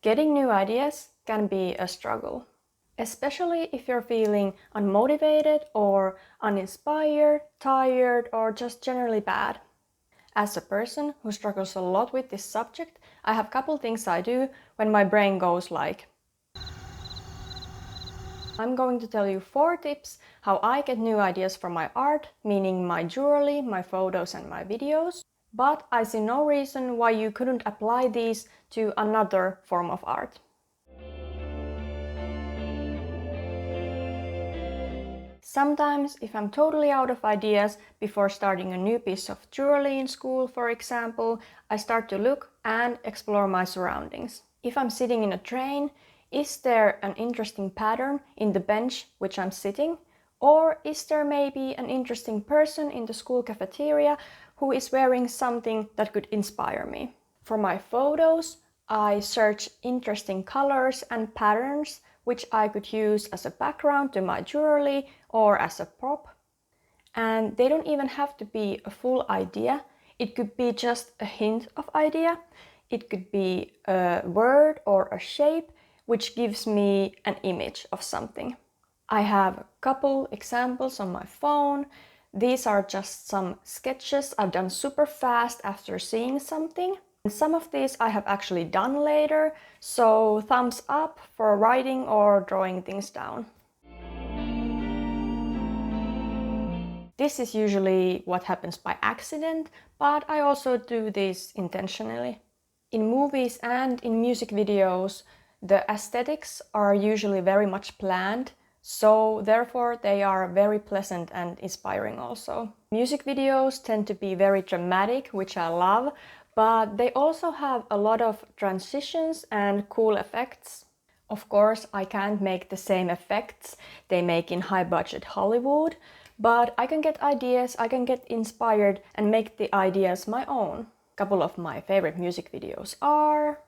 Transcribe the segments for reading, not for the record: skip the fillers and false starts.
Getting new ideas can be a struggle, especially if you're feeling unmotivated or uninspired, tired, or just generally bad. As a person who struggles a lot with this subject, I have a couple things I do when my brain goes like. I'm going to tell you 4 tips how I get new ideas from my art, meaning my jewelry, my photos and my videos. But I see no reason why you couldn't apply these to another form of art. Sometimes, if I'm totally out of ideas before starting a new piece of jewelry in school, for example, I start to look and explore my surroundings. If I'm sitting in a train, is there an interesting pattern in the bench which I'm sitting? Or is there maybe an interesting person in the school cafeteria who is wearing something that could inspire me? For my photos, I search interesting colors and patterns which I could use as a background to my jewelry or as a prop. And they don't even have to be a full idea. It could be just a hint of idea. It could be a word or a shape which gives me an image of something. I have a couple examples on my phone. These are just some sketches I've done super fast after seeing something. And some of these I have actually done later, so thumbs up for writing or drawing things down. This is usually what happens by accident, but I also do this intentionally. In movies and in music videos, the aesthetics are usually very much planned, so therefore they are very pleasant and inspiring also. Music videos tend to be very dramatic, which I love, but they also have a lot of transitions and cool effects. Of course, I can't make the same effects they make in high-budget Hollywood, but I can get ideas, I can get inspired and make the ideas my own. A couple of my favorite music videos are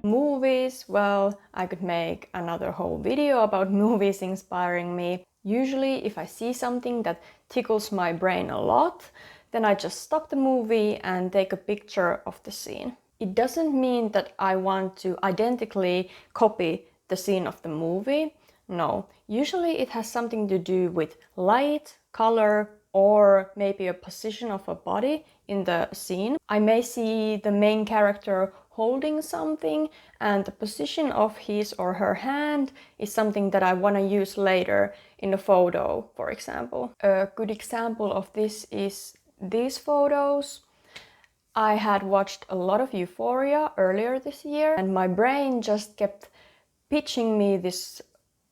movies. Well, I could make another whole video about movies inspiring me. Usually, if I see something that tickles my brain a lot, then I just stop the movie and take a picture of the scene. It doesn't mean that I want to identically copy the scene of the movie. No, usually it has something to do with light, color, or maybe a position of a body in the scene. I may see the main character holding something and the position of his or her hand is something that I want to use later in a photo, for example. A good example of this is these photos. I had watched a lot of Euphoria earlier this year and my brain just kept pitching me this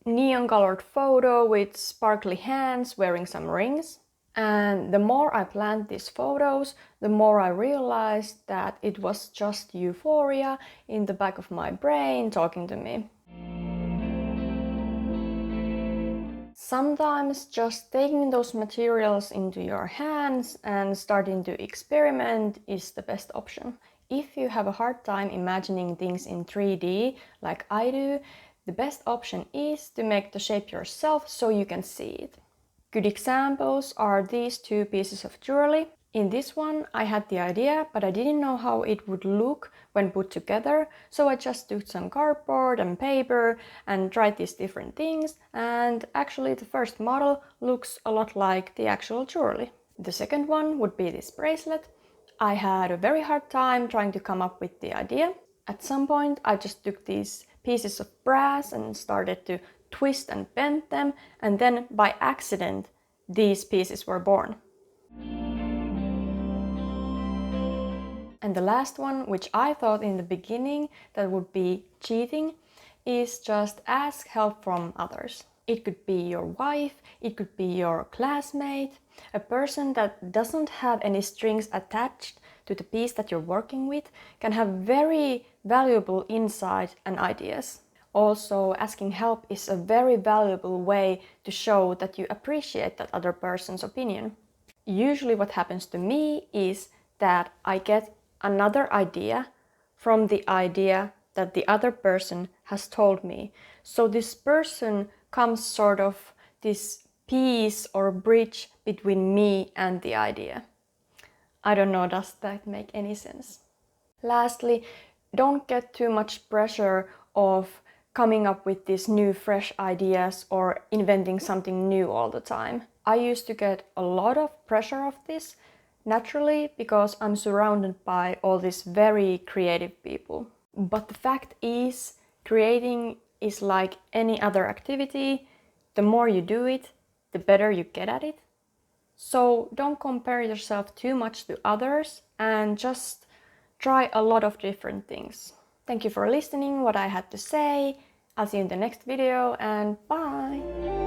neon-colored photo with sparkly hands wearing some rings. And the more I planned these photos, the more I realized that it was just Euphoria in the back of my brain talking to me. Sometimes just taking those materials into your hands and starting to experiment is the best option. If you have a hard time imagining things in 3D, like I do, the best option is to make the shape yourself so you can see it. Good examples are these 2 pieces of jewelry. In this one I had the idea, but I didn't know how it would look when put together, so I just took some cardboard and paper and tried these different things, and actually the first model looks a lot like the actual jewelry. The second one would be this bracelet. I had a very hard time trying to come up with the idea. At some point I just took these pieces of brass and started to twist and bend them, and then by accident these pieces were born. And the last one, which I thought in the beginning that would be cheating, is just ask help from others. It could be your wife, it could be your classmate, a person that doesn't have any strings attached to the piece that you're working with can have very valuable insight and ideas. Also, asking help is a very valuable way to show that you appreciate that other person's opinion. Usually what happens to me is that I get another idea from the idea that the other person has told me. So this person comes sort of this piece or bridge between me and the idea. I don't know, does that make any sense? Lastly, don't get too much pressure of coming up with these new fresh ideas or inventing something new all the time. I used to get a lot of pressure of this naturally because I'm surrounded by all these very creative people. But the fact is, creating is like any other activity. The more you do it, the better you get at it. So don't compare yourself too much to others and just try a lot of different things. Thank you for listening what I had to say. I'll see you in the next video and bye!